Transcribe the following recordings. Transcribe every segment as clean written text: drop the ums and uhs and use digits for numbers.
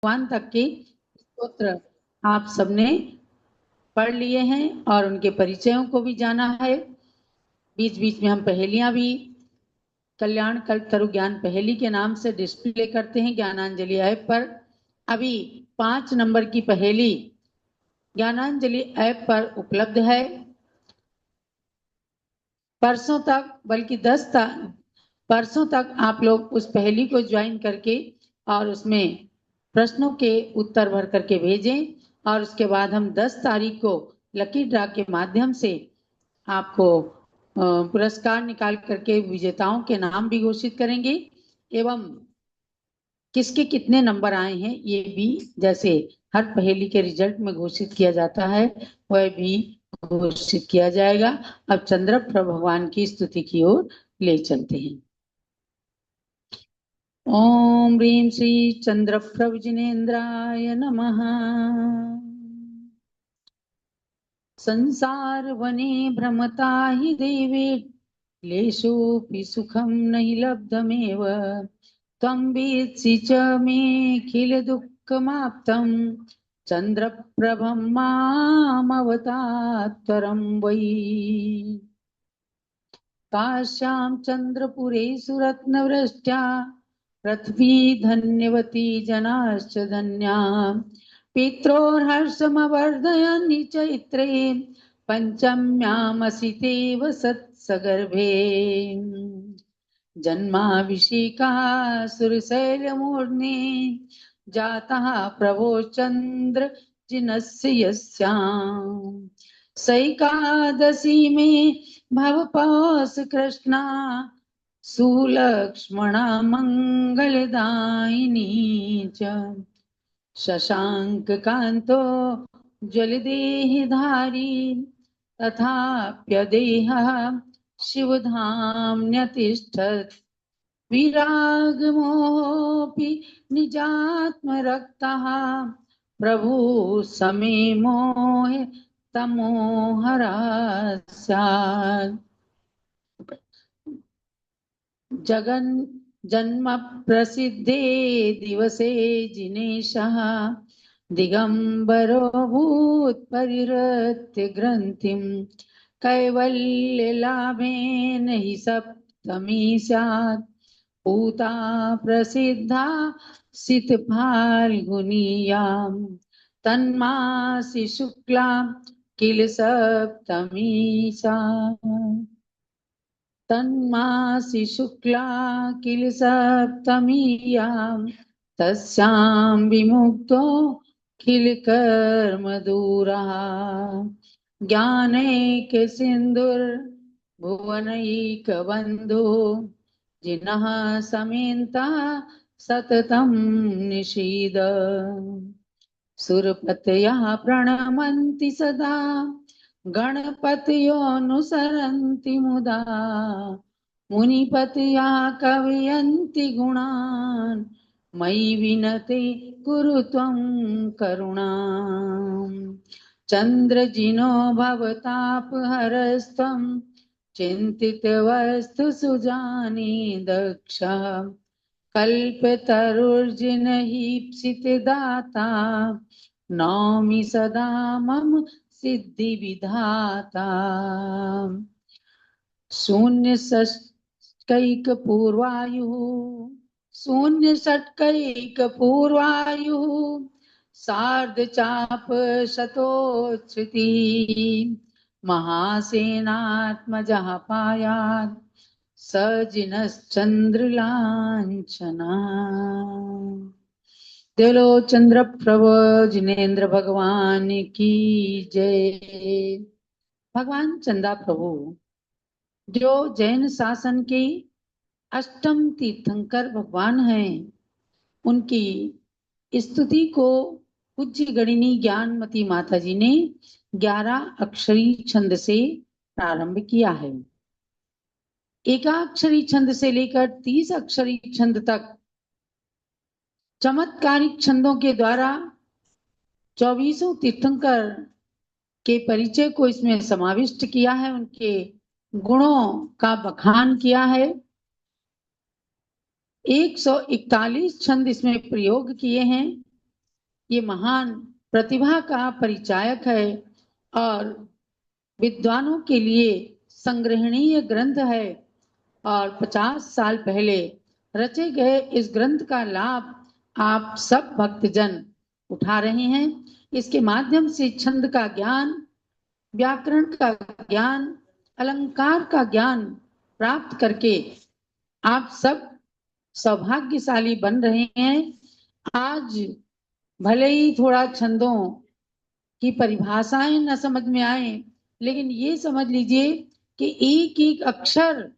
भगवान तक के स्तोत्र आप सबने पढ़ लिए हैं और उनके परिचयों को भी जाना है। बीच बीच में हम पहेलियां भी कल्याण कल्पतरु ज्ञान पहेली के नाम से डिस्प्ले करते हैं ज्ञानांजलि ऐप पर। अभी 5 नंबर की पहेली ज्ञानांजलि ऐप पर उपलब्ध है। परसों तक, बल्कि परसों तक आप लोग उस पहेली को ज्वाइन करके और उसमें प्रश्नों के उत्तर भर करके भेजें और उसके बाद हम 10 तारीख को लकी ड्रा के माध्यम से आपको पुरस्कार निकाल करके विजेताओं के नाम भी घोषित करेंगे एवं किसके कितने नंबर आए हैं ये भी जैसे हर पहेली के रिजल्ट में घोषित किया जाता है वह भी घोषित किया जाएगा। अब चंद्रप्रभ भगवान की स्तुति की ओर ले चलते हैं। ओम ह्रीं श्री चंद्रप्रभ जिनेन्द्राय नमः। संसार वने भ्रमता हि देवे क्लेशोऽपि सुखं नहि लब्धमेव त्वं वेत्सि च मेऽखिल दुःखमाप्तं चन्द्रप्रभं मामवतात्तरं वै। काश्यां चन्द्रपुरे सुरत्नवृष्ट्या पृथ्वी धन्यवती जनाश्च धन्या पित्रोर्हर्षमवर्धयन्ति चैत्रे पञ्चम्यामसि वसत्सगर्भे जन्माभिषेकः सुरशैलमूर्ध्नि जातः प्रभो चन्द्र जिनस्य यस्याम् सैकादशी में भवपास कृष्णा सुलक्ष्मणा मंगलदायिनी च शशांक कांतो जलदेहधारी तथाप्यदेहः शिवधाम्न्यतिष्ठत् विरागमोऽपि निजात्मरक्तः प्रभु समे मोहे तमोहरा स्यात्। जगन जन्म प्रसिद्धे दिवसे जिनेशः दिगंबरो भूत् परिहृत्य ग्रंथिं कैवल्यलाभेन हि सप्तमी स्यात् पूता प्रसिद्धा सित फाल्गुनीयां तन्मासि शुक्ला किल सप्तमी स्यात् तन्मासि शुक्ला किल सप्तमीयां तस्यां विमुक्तो किल कर्म दूरः ज्ञानैक सिन्धुर्भुवनैकबन्धु जिनः समेता सततं निषीद सुरपतयः प्रणमन्ति सदा गणपतयोऽनुसरन्ति मुदा मुनिपतयः कवयन्ति गुणान् मयि विनते कुरु त्वं करुणाम् चन्द्रजिनो भवतापहरस्त्वं चिन्तितवस्तु सुजानि दक्ष कल्पतरुर्जिनहीप्सितदाता नौमि सदा मम सिद्धि विधाता शून्य षट्कैक पूर्वायु सार्ध चाप शतोच्छ्रुति महासेनात्मजः पायात् सजिनश्चंद्रलांछना। देवलो चंद्र प्रभु जिनेन्द्र भगवान की जय। भगवान चंदा प्रभु जो जैन शासन के अष्टम तीर्थंकर भगवान हैं उनकी स्तुति को पूज्य गणिनी ज्ञानमती माता जी ने 11 अक्षरी छंद से प्रारंभ किया है। एकाक्षरी छंद से लेकर 30 अक्षरी छंद तक चमत्कारिक छंदों के द्वारा 24 तीर्थंकर के परिचय को इसमें समाविष्ट किया है, उनके गुणों का बखान किया है। 141 छंद इसमें प्रयोग किए हैं ये महान प्रतिभा का परिचायक है और विद्वानों के लिए संग्रहणीय ग्रंथ है और 50 साल पहले रचे गए इस ग्रंथ का लाभ आप सब भक्तजन उठा रहे हैं। इसके माध्यम से छंद का ज्ञान, व्याकरण का ज्ञान, अलंकार का ज्ञान प्राप्त करके आप सब सौभाग्यशाली बन रहे हैं। आज भले ही थोड़ा छंदों की परिभाषाएं न समझ में आए, लेकिन ये समझ लीजिए कि एक एक अक्षर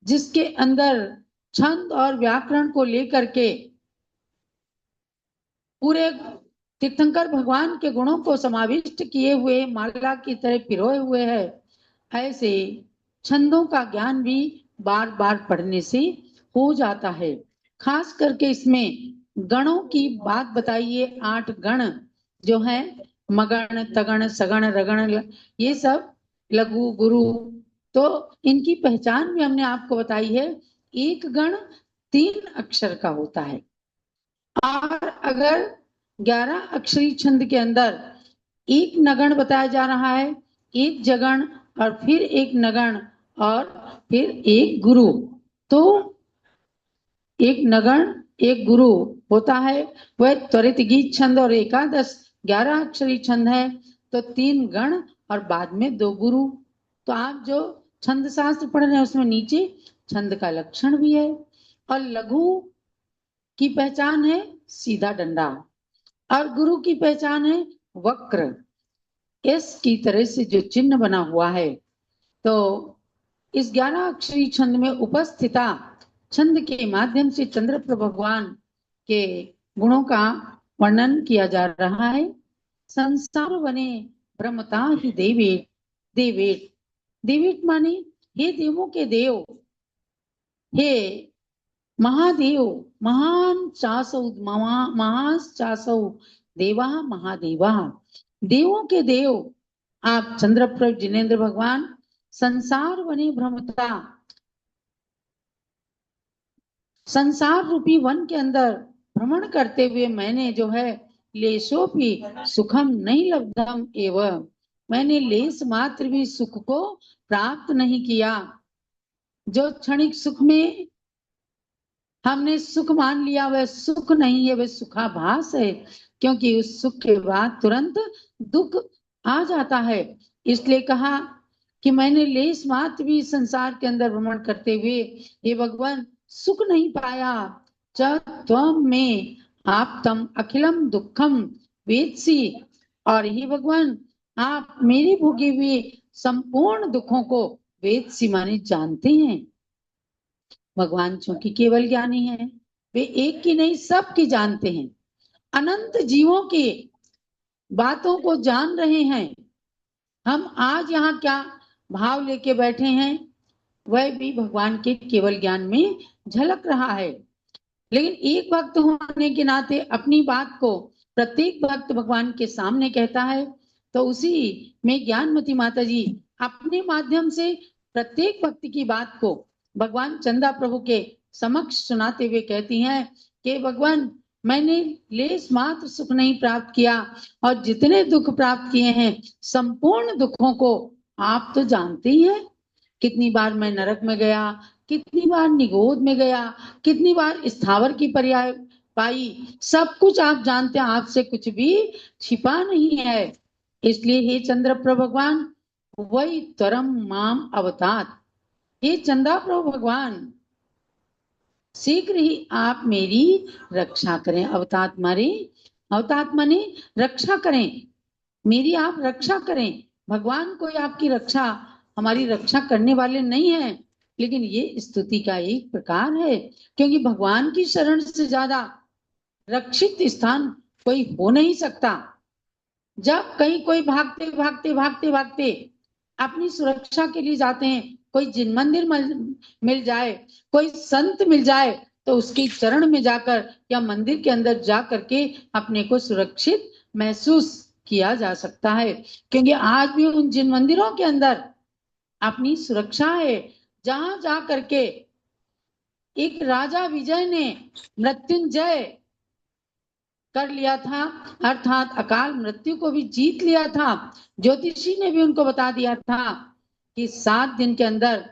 जिसके अंदर छंद और व्याकरण को लेकर के पूरे तीर्थंकर भगवान के गुणों को समाविष्ट किए हुए माला की तरह पिरोए हुए है, ऐसे छंदों का ज्ञान भी बार बार पढ़ने से हो जाता है। खास करके इसमें गणों की बात बताइए। 8 गण जो है, मगण, तगण, सगण, रगण, ये सब लघु गुरु, तो इनकी पहचान भी हमने आपको बताई है। एक गण 3 अक्षर का होता है और अगर 11 अक्षरी छंद के अंदर एक नगण बताया जा रहा है, एक जगण और फिर एक नगण और फिर एक गुरु, तो एक नगण एक गुरु होता है वह त्वरित गीत छंद और एकादश 11 अक्षरी छंद है, तो 3 गण और बाद में 2 गुरु। तो आप जो छंद शास्त्र पढ़ रहे हैं उसमें नीचे छंद का लक्षण भी है। और लघु की पहचान है सीधा डंडा और गुरु की पहचान है वक्र, एस की तरह से जो चिन्ह बना हुआ है। तो इस 11 अक्षरी छंद में उपस्थिता छंद के माध्यम से चंद्रप्रभ भगवान के गुणों का वर्णन किया जा रहा है। संसार बने ब्रह्मता ही देवेट, देवेट, देवेट माने हे देवों के देव, हे महादेव, महान चासौ, महान चासौ देवा महादेवा, देवों के देव आप चंद्रप्रभ जिनेन्द्र भगवान संसार बने भ्रमता, संसार रूपी वन के अंदर भ्रमण करते हुए मैंने जो है लेशोपि सुखम नहीं लब्धम एवं, मैंने लेस मात्र भी सुख को प्राप्त नहीं किया। जो क्षणिक सुख में हमने सुख मान लिया वह सुख नहीं है, वह सुखाभास है, क्योंकि उस सुख के बाद तुरंत दुख आ जाता है। इसलिए कहा कि मैंने लेस मात्र भी संसार के अंदर भ्रमण करते हुए हे भगवान सुख नहीं पाया। च त्वम में आप तम अखिलम दुखम वेदसी, और हे भगवान आप मेरे भोगे हुए संपूर्ण दुखों को वेदसी माने जानते हैं। भगवान चूंकि केवल ज्ञानी है, वे एक की नहीं सब की जानते हैं, अनंत जीवों की बातों को जान रहे हैं। हम आज यहाँ क्या भाव लेके बैठे हैं वह भी भगवान के केवल ज्ञान में झलक रहा है। लेकिन एक भक्त होने के नाते अपनी बात को प्रत्येक भक्त भगवान के सामने कहता है, तो उसी में ज्ञानमती माता जी अपने माध्यम से प्रत्येक भक्त की बात को भगवान चंदा प्रभु के समक्ष सुनाते हुए कहती हैं कि भगवान मैंने लेस मात्र सुख नहीं प्राप्त किया और जितने दुख प्राप्त किए हैं संपूर्ण दुखों को आप तो जानते ही हैं। कितनी बार मैं नरक में गया, कितनी बार निगोद में गया, कितनी बार स्थावर की पर्याय पाई, सब कुछ आप जानते हैं, आपसे कुछ भी छिपा नहीं है। इसलिए हे चंद्रप्रभ भगवान वही तरम माम अवतात, हे चंदा प्रभु भगवान शीघ्र ही आप मेरी रक्षा करें। अवतात मारे, अवतात माने रक्षा करें, मेरी आप रक्षा करें। भगवान कोई आपकी रक्षा, हमारी रक्षा करने वाले नहीं है, लेकिन ये स्तुति का एक प्रकार है, क्योंकि भगवान की शरण से ज्यादा रक्षित स्थान कोई हो नहीं सकता। जब कहीं कोई भागते भागते भागते भागते अपनी सुरक्षा के लिए जाते हैं, कोई जिन मंदिर मिल जाए, कोई संत मिल जाए, तो उसके चरण में जाकर या मंदिर के अंदर जा करके अपने को सुरक्षित महसूस किया जा सकता है। क्योंकि आज भी उन जिन मंदिरों के अंदर अपनी सुरक्षा है, जहां जा करके एक राजा विजय ने मृत्युंजय कर लिया था, अर्थात अकाल मृत्यु को भी जीत लिया था। ज्योतिषी ने भी उनको बता दिया था कि 7 दिन के अंदर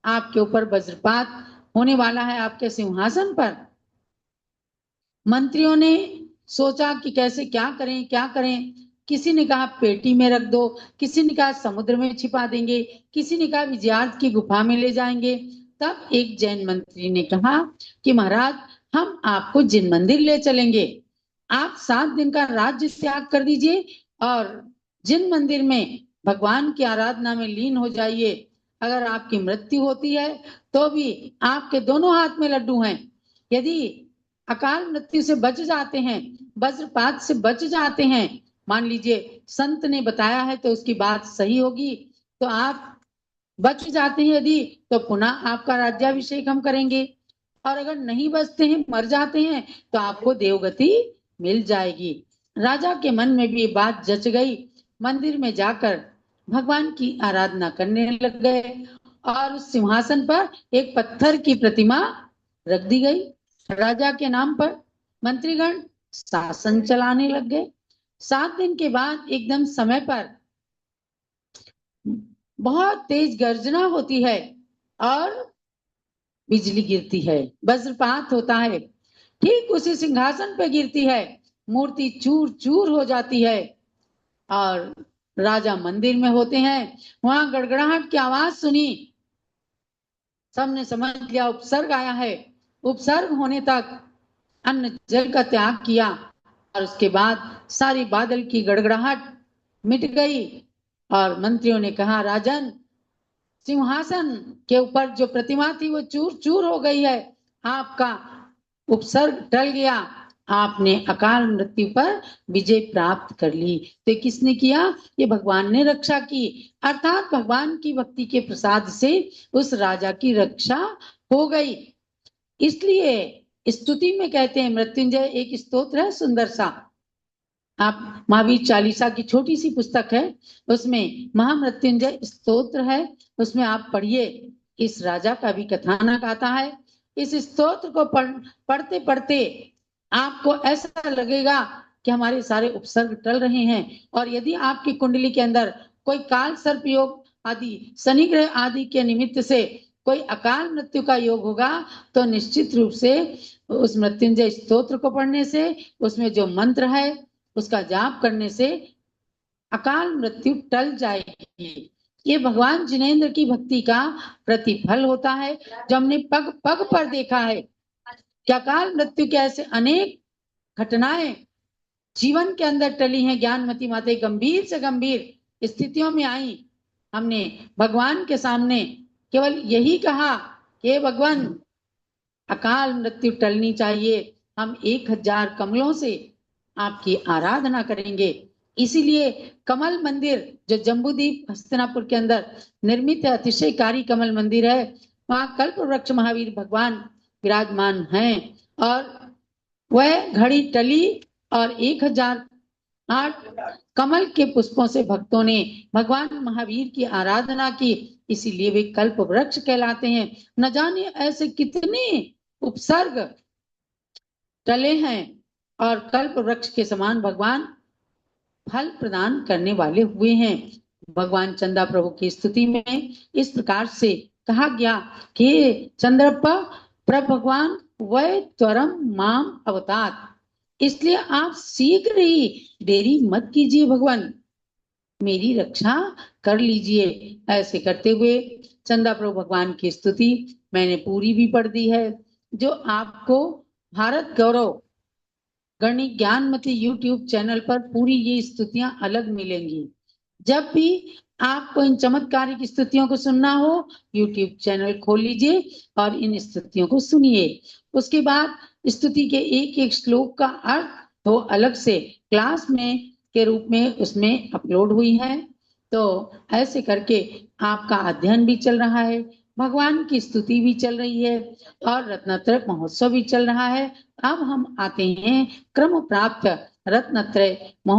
आपके ऊपर वज्रपात होने वाला है, आपके सिंहासन पर। मंत्रियों ने सोचा कि कैसे क्या करें क्या करें। किसी ने कहा पेटी में रख दो, किसी ने कहा समुद्र में छिपा देंगे, किसी ने कहा विजयार्थ की गुफा में ले जाएंगे। तब एक जैन मंत्री ने कहा कि महाराज, हम आपको जिन मंदिर ले चलेंगे, आप 7 दिन का राज्य त्याग कर दीजिए और जिन मंदिर में भगवान की आराधना में लीन हो जाइए। अगर आपकी मृत्यु होती है तो भी आपके दोनों हाथ में लड्डू हैं। यदि अकाल मृत्यु से बच जाते हैं, वज्रपात से बच जाते हैं, मान लीजिए संत ने बताया है तो उसकी बात सही होगी, तो आप बच जाते हैं यदि, तो पुनः आपका राज्याभिषेक हम करेंगे। और अगर नहीं बचते हैं, मर जाते हैं, तो आपको देवगति मिल जाएगी। राजा के मन में भी ये बात जच गई। मंदिर में जाकर भगवान की आराधना करने लग गए और उस सिंहासन पर एक पत्थर की प्रतिमा रख दी गई। राजा के नाम पर मंत्रीगण शासन चलाने लग गए। 7 दिन के बाद एकदम समय पर बहुत तेज गर्जना होती है और बिजली गिरती है, वज्रपात होता है। ठीक उसी सिंहासन पे गिरती है, मूर्ति चूर चूर हो जाती है और राजा मंदिर में होते हैं। वहां गड़गड़ाहट की आवाज सुनी, सबने समझ लिया उपसर्ग आया है। उपसर्ग होने तक अन्न जल का त्याग किया और उसके बाद सारी बादल की गड़गड़ाहट मिट गई। और मंत्रियों ने कहा, राजन, सिंहासन के ऊपर जो प्रतिमा थी वो चूर चूर हो गई है, आपका उपसर्ग टल गया, आपने अकाल मृत्यु पर विजय प्राप्त कर ली। तो किसने किया? ये भगवान ने रक्षा की, अर्थात भगवान की भक्ति के प्रसाद से उस राजा की रक्षा हो गई। इसलिए स्तुति में कहते हैं, मृत्युंजय एक स्तोत्र है सुंदर सा। आप महावीर चालीसा की छोटी सी पुस्तक है, उसमें महामृत्युंजय स्तोत्र है, उसमें आप पढ़िए। इस राजा का भी कथानक आता है। इस स्तोत्र को पढ़ते पढ़ते आपको ऐसा लगेगा कि हमारे सारे उपसर्ग टल रहे हैं। और यदि आपकी कुंडली के अंदर कोई काल सर्प योग आदि, शनि ग्रह आदि के निमित्त से कोई अकाल मृत्यु का योग होगा, तो निश्चित रूप से उस मृत्युंजय स्तोत्र को पढ़ने से, उसमें जो मंत्र है उसका जाप करने से अकाल मृत्यु टल जाएगी। ये भगवान जिनेंद्र की भक्ति का प्रतिफल होता है, जो हमने पग पग पर देखा है कि अकाल मृत्यु के ऐसे अनेक घटनाएं जीवन के अंदर टली हैं। ज्ञानमती माता गंभीर से गंभीर स्थितियों में आई, हमने भगवान के सामने केवल यही कहा कि भगवान, अकाल मृत्यु टलनी चाहिए, हम 1000 कमलों से आपकी आराधना करेंगे। इसीलिए कमल मंदिर जो जम्बूद्वीप हस्तिनापुर के अंदर निर्मित है, अतिशयकारी कमल मंदिर है, वहां कल्प वृक्ष महावीर भगवान विराजमान हैं और वह घड़ी टली और 1008 कमल के पुष्पों से भक्तों ने भगवान महावीर की आराधना की, इसीलिए वे कल्प वृक्ष कहलाते हैं। न जाने ऐसे कितने उपसर्ग टले हैं और कल्प वृक्ष के समान भगवान फल प्रदान करने वाले हुए हैं। भगवान चंदा प्रभु की स्तुति में इस प्रकार से कहा गया कि चंद्रप्पा प्रभु भगवान वह त्वरम माम अवतार, इसलिए आप शीघ्र ही देरी मत कीजिए, भगवान मेरी रक्षा कर लीजिए। ऐसे करते हुए चंदा प्रभु भगवान की स्तुति मैंने पूरी भी पढ़ दी है, जो आपको भारत गौरव गणित ज्ञानमती यूट्यूब चैनल पर पूरी ये स्तुतियां अलग मिलेंगी। जब भी आपको इन चमत्कारिक स्तुतियों को सुनना हो, यूट्यूब चैनल खोल लीजिए और इन स्तुतियों को सुनिए। उसके बाद स्तुति के एक एक श्लोक का अर्थ वो अलग से क्लास में के रूप में उसमें अपलोड हुई है। तो ऐसे करके आपका अध्ययन भी चल रहा है, भगवान की स्तुति भी चल रही है और रत्नत्रय महोत्सव भी चल रहा है। अब हम आते हैं क्रम प्राप्त रत्नत्रय महोत्सव